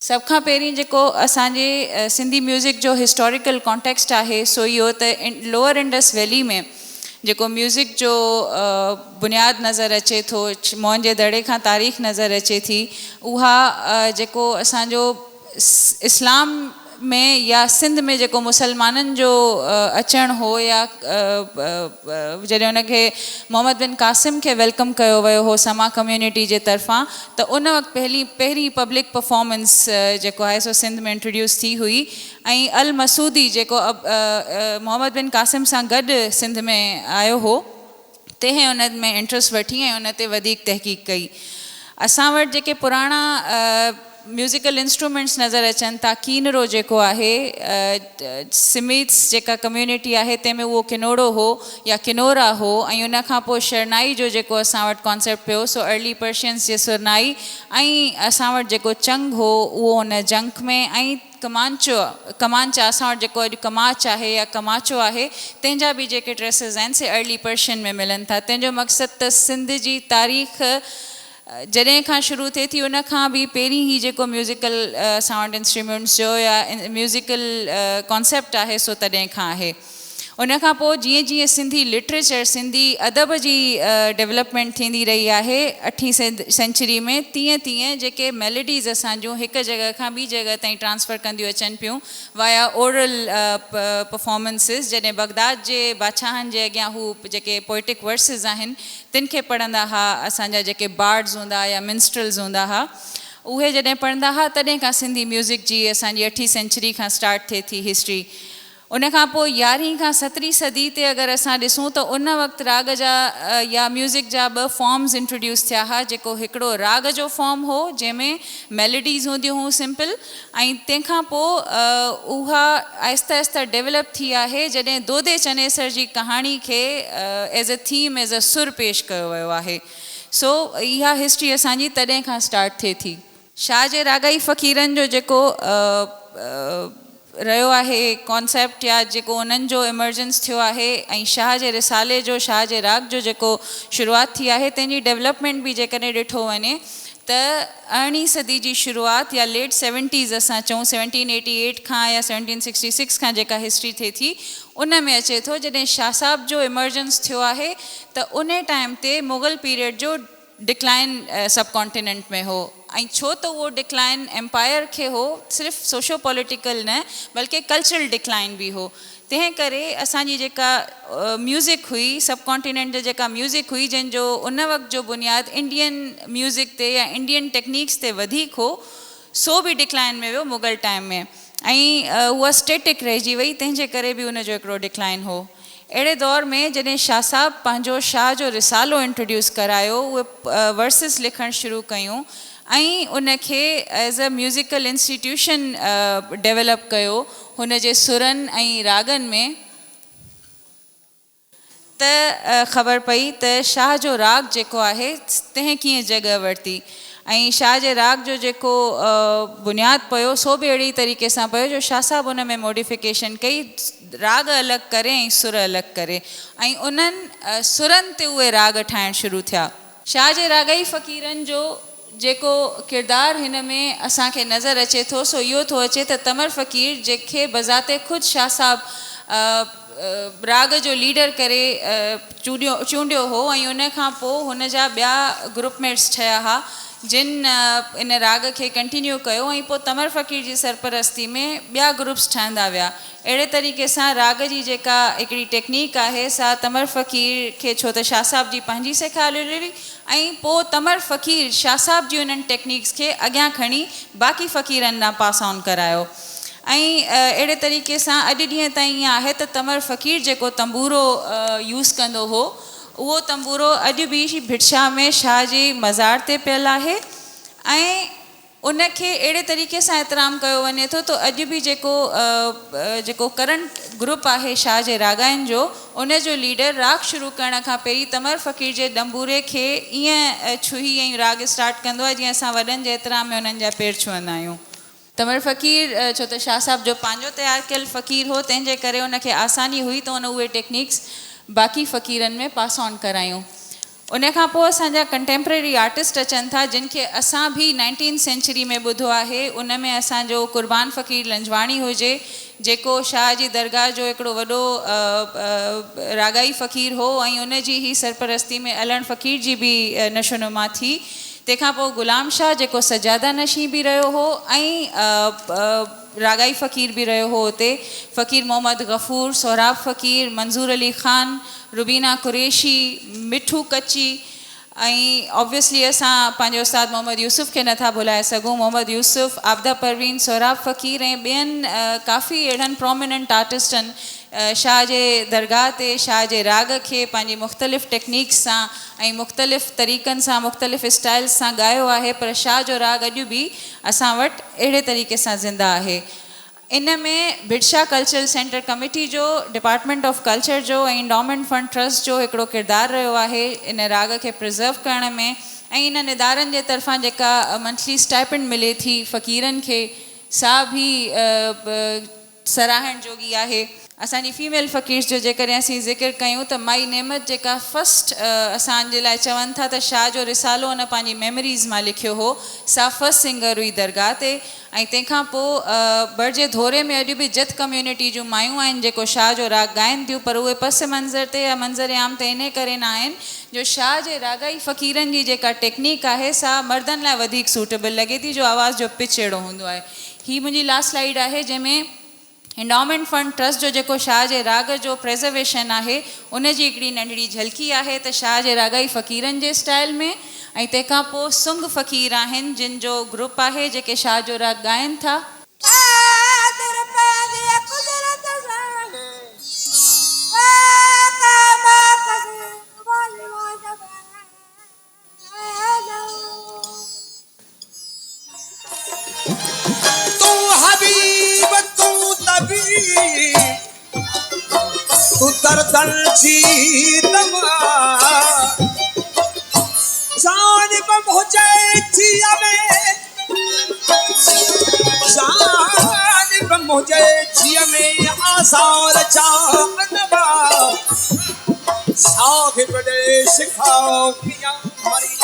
सब खां पहिरीं जेको असांजे सिंधी म्यूज़िक जो हिस्टोरिकल कॉन्टेक्स्ट आहे सो इहो त लोअर इंडस वैली में जेको म्यूज़िक जो बुनियादु नज़र अचे थो, मोहन जे दड़े खां तारीख़ नज़र अचे थी, उहा जेको असांजो इस्लाम में या सिंध में जेको मुसलमाननि जो अचणु हो या जॾहिं उनखे मोहम्मद बिन कासिम खे वेलकम कयो वियो हो समा कम्यूनिटी जे तरफ़ां, त उन वक़्तु पहिरीं पब्लिक परफॉर्मेंस जेको आहे सो सिंध में इंट्रोड्यूस थी हुई। ऐं अल मसूदी जेको मोहम्मद बिन कासिम सां गॾु सिंध में आयो हो, तंहिं उन में इंट्रस्ट वठी ऐं उन ते वधीक तहक़ीक़ कई। असां वटि जेके पुराणा म्यूज़िकल इंस्ट्रूमेंट्स नज़र अचनि था, कीनरो जेको आहे, सिमीट्स जेका कम्यूनिटी आहे तंहिंमें उहो किनोड़ो हो या किनोरा हो, ऐं उन खां पोइ शरनाई जो जेको असां वटि कॉन्सेप्ट पियो सो अर्ली पर्शियंस जे सुरनाई, ऐं असां वटि जेको चंग हो उहो उन जंक में, ऐं कमांचा असां वटि जेको अॼु कमाच आहे या कमाचो आहे, तंहिंजा बि जेके ड्रेसिस आहिनि से अर्ली पर्शियन में मिलनि था। तंहिंजो मक़सदु त सिंध जी तारीख़ जॾहिं खां शुरू थिए थी उन खां बि पहिरीं ई जेको म्यूज़िकल असां वटि इंस्ट्रूमेंट्स जो या म्यूज़िकल कॉन्सेप्ट आहे सो तॾहिं खां आहे। उन खां पोइ जीअं जीअं सिंधी लिटरेचर, सिंधी अदब जी डेवलपमेंट थींदी रही आहे 8वीं सेंचुरी में, तीअं तीअं जेके मेलोडीज़ असां जूं हिकु जॻह खां ॿी जॻह ताईं ट्रांसफ़र कंदियूं अचनि पियूं वाया ओरल परफॉर्मेंसिस। जॾहिं बगदाद जे बादशाहनि जे अॻियां हू जेके पोइटिक वर्सिस आहिनि तिन खे पढ़ंदा हुआ, असांजा जेके बार्ड्स हूंदा या मिन्स्ट्रल्स हूंदा हुआ, उहे जॾहिं पढ़ंदा हुआ तॾहिं खां सिंधी म्यूज़िक जी असांजी 8वीं सेंचुरी खां स्टार्ट थिए थी हिस्ट्री। उन खां पोइ 11वीं खां 17वीं सदी ते अगरि असां ॾिसूं त उन वक़्तु राग जा या म्यूज़िक जा 2 फॉर्म्स इंट्रोड्यूस थिया हुआ। जेको हिकिड़ो राग जो फॉर्म हो जंहिंमें मेलोडीज़ हूंदियूं हुयूं सिंपल, ऐं तंहिंखां पोइ उहा आहिस्ता आहिस्ता डेवलप थी आहे जॾहिं दोदे चनेसर जी कहाणी खे as a theme, as a सुर पेश कयो वियो आहे। सो इहा हिस्ट्री असांजी तॾहिं खां स्टार्ट थिए थी। शाह जे रागाई फ़क़ीरनि जो जेको रहियो आहे कॉन्सेप्ट या जेको उन्हनि जो इमर्जेंस थियो आहे, ऐं शाह जे रिसाले जो, शाह जे राग जो जेको शुरूआति थी आहे, तंहिंजी डेवलपमेंट बि जेकॾहिं ॾिठो वञे त 18वीं सदी जी शुरूआति या लेट 70s असां चऊं 1788 खां या 1766 खां जेका हिस्ट्री थिए थी उन में अचे थो, जॾहिं शाह साहब जो इमर्जेंस थियो आहे त उन टाइम ते मुग़ल पीरियड जो डिक्लाइन सब कॉन्टिनेंट में हो। ऐं छो त उहो डिक्लाइन एम्पायर खे हो, सिर्फ़ु सोशो पॉलिटिकल न बल्कि कल्चरल डिक्लाइन बि हो। तंहिं करे असांजी जेका म्यूज़िक हुई, सब कॉन्टिनेंट जा जेका म्यूज़िक हुई, जंहिंजो उन वक़्तु जो बुनियादु इंडियन म्यूज़िक ते या इंडियन टेक्निक्स ते वधीक हो, सो बि डिक्लाइन में वियो मुग़ल टाइम में, ऐं उहा स्टेटिक रहिजी वई, तंहिंजे करे बि उनजो हिकिड़ो डिक्लाइन हो। अहिड़े दौर में जॾहिं शाह साहब पंहिंजो शाह जो रिसालो इंट्रोड्यूस करायो, उहे वर्सिस लिखणु शुरू कयूं ऐं उनखे as a musical institution develop कयो हुन जे सुरनि ऐं रागनि में, त ख़बर पई त शाह जो राग जेको आहे तंहिं कीअं जॻह वरिती, ऐं शाह जे राग जो जेको बुनियादु पियो सो बि अहिड़ी तरीक़े सां पियो जो शाह साहब उन में मॉडिफिकेशन कई, राग अलॻि करे ऐं सुर अलॻि करे, ऐं उन्हनि सुरनि ते उहे राग ठाहिणु शुरू थिया। शाह जे रागाई फ़क़ीरनि जो जेको किरदारु हिन में असांखे नज़र अचे थो सो इहो थो अचे त तमर फ़क़ीर जंहिंखे बज़ाते ख़ुदि शाह साहब राग जो लीडर करे चूंडियो हो, ऐं उन खां पोइ हुन जा ॿिया ग्रुपमेट्स ठहिया हुआ जिन इन राग खे कंटिन्यू कयो, ऐं पोइ तमर फ़क़ीर जी सरपरस्ती में ॿिया ग्रुप्स ठहंदा विया। अहिड़े तरीक़े सां राग जी जेका हिकिड़ी टेक्निक आहे सा तमर फ़क़ीर खे, छो त शाह साहब जी पंहिंजी सेखारियल हुई, ऐं पोइ तमर फ़क़ीर शाह साहब जी उन्हनि टेक्निक्स खे अॻियां खणी बाक़ी फ़क़ीरनि ॾांहुं पास ऑन करायो। ऐं अहिड़े तरीक़े सां अॼु ॾींहं ताईं ईअं आहे त तमर फ़क़ीर जेको तंबूरो यूज़ कंदो हो, उहो तंबूरो अॼु बि भिटशा में शाह जी मज़ार ते पियल आहे, ऐं उनखे अहिड़े तरीक़े सां एतिराम कयो वञे थो त अॼु बि जेको करंट ग्रुप आहे शाह जे रागाइनि जो, उनजो लीडर राग शुरू करण खां पहिरीं तमर फ़क़ीर जे डंबूरे खे ईअं छुही ऐं राग स्टार्ट कंदो आहे जीअं असां वॾनि जे एतिराम में उन्हनि जा पेर छुहंदा आहियूं। तमर फ़क़ीर छो त शाह साहब जो पंहिंजो तयारु कयल फ़क़ीर हो, तंहिंजे करे उनखे आसानी हुई त उन उहे टेक्निक्स बाक़ी फ़क़ीरनि में पास ऑन करायूं। उन खां पोइ असांजा कंटेम्पररी आर्टिस्ट अचनि था जिन खे असां बि 19th सेंचुरी में ॿुधो आहे। उन में असांजो कुर्बान फ़क़ीर लंजवाणी हुजे जेको शाह जी दरगाह जो हिकिड़ो वॾो रागाई फ़क़ीर हो ऐं उन जी ई सरपरस्ती में अलण फ़क़ीर जी बि नशोनुमा थी। तंहिंखां पोइ ग़ुलाम शाह जेको सजादा नशी बि रहियो हो ऐं रागाई फ़क़ीर बि रहियो हो हुते। फ़क़ीर मोहम्मद गफ़ूर, सोहराब फ़क़ीर, मंज़ूर अली ख़ान, रुबीना कुरैशी, मिठू कच्ची ऐं ऑब्वियसली असां पंहिंजे उस्ताद मोहम्मद यूसुफ़ खे नथा भुलाए सघूं। मोहम्मद यूसुफ़, आबदा परवीन, सोहराब फ़क़ीर ऐं ॿियनि काफ़ी अहिड़नि प्रोमिनेंट आर्टिस्टनि शाह जे दरगाह ते शाह जे राग खे पंहिंजी मुख़्तलिफ़ टेक्निक्स सां ऐं मुख़्तलिफ़ तरीक़नि सां मुख़्तलिफ़ स्टाइल्स सां ॻायो आहे। पर शाह जो राग अॼु बि असां वटि अहिड़े तरीक़े सां ज़िंदा आहे। इन में भिटशा कल्चरल सेंटर कमिटी जो, डिपार्टमेंट ऑफ कल्चर जो ऐं इंडोमेंट फंड ट्रस्ट जो हिकिड़ो किरदारु रहियो आहे इन राग खे प्रिज़र्व करण में। ऐं इन्हनि इदारनि जे तरफ़ां जेका मंथली स्टाइपेंड मिले थी फ़क़ीरनि खे, सा बि सराहण जोगी आहे। असांजी फीमेल फ़क़ीर्स जो जेकॾहिं असीं ज़िक्र कयूं त माई नेमत जेका फस्ट असांजे लाइ चवनि था त शाह जो रिसालो उन पंहिंजी मेमरीज़ मां लिखियो हो, सा फस्ट सिंगर हुई दरगाह ते। ऐं तंहिंखां पोइ बर्जे धोरे में अॼु बि जत कम्यूनिटी जूं मायूं आहिनि जेको शाह जो राग ॻाइनि थियूं, पर उहे पस मंज़र ते या मंज़र आम ते इन करे न आहिनि जो शाह जे रागाई फ़क़ीरनि जी जेका टेक्निक आहे सा मर्दनि लाइ वधीक सूटेबल लॻे थी, जो आवाज़ जो पिच अहिड़ो हूंदो आहे। हीअ मुंहिंजी लास्ट स्लाइड आहे जंहिंमें इंडोमेंट फंड ट्रस्ट जो जेको शाह जे राग जो प्रिजर्वेशन आहे उन जी हिकिड़ी नंढड़ी झलकी आहे त शाह जे रागाई फ़क़ीरनि जे स्टाइल में। ऐं तंहिंखां पोइ सुंग फ़क़ीर आहिनि जिन जो ग्रुप आहे जेके शाह जो राग ॻाइनि था। तू दर्दन जी दवा जानिब मुझे जिया में, जानिब मुझे जिया में आसार जानवा साहिब ने सिखाओ किया मरी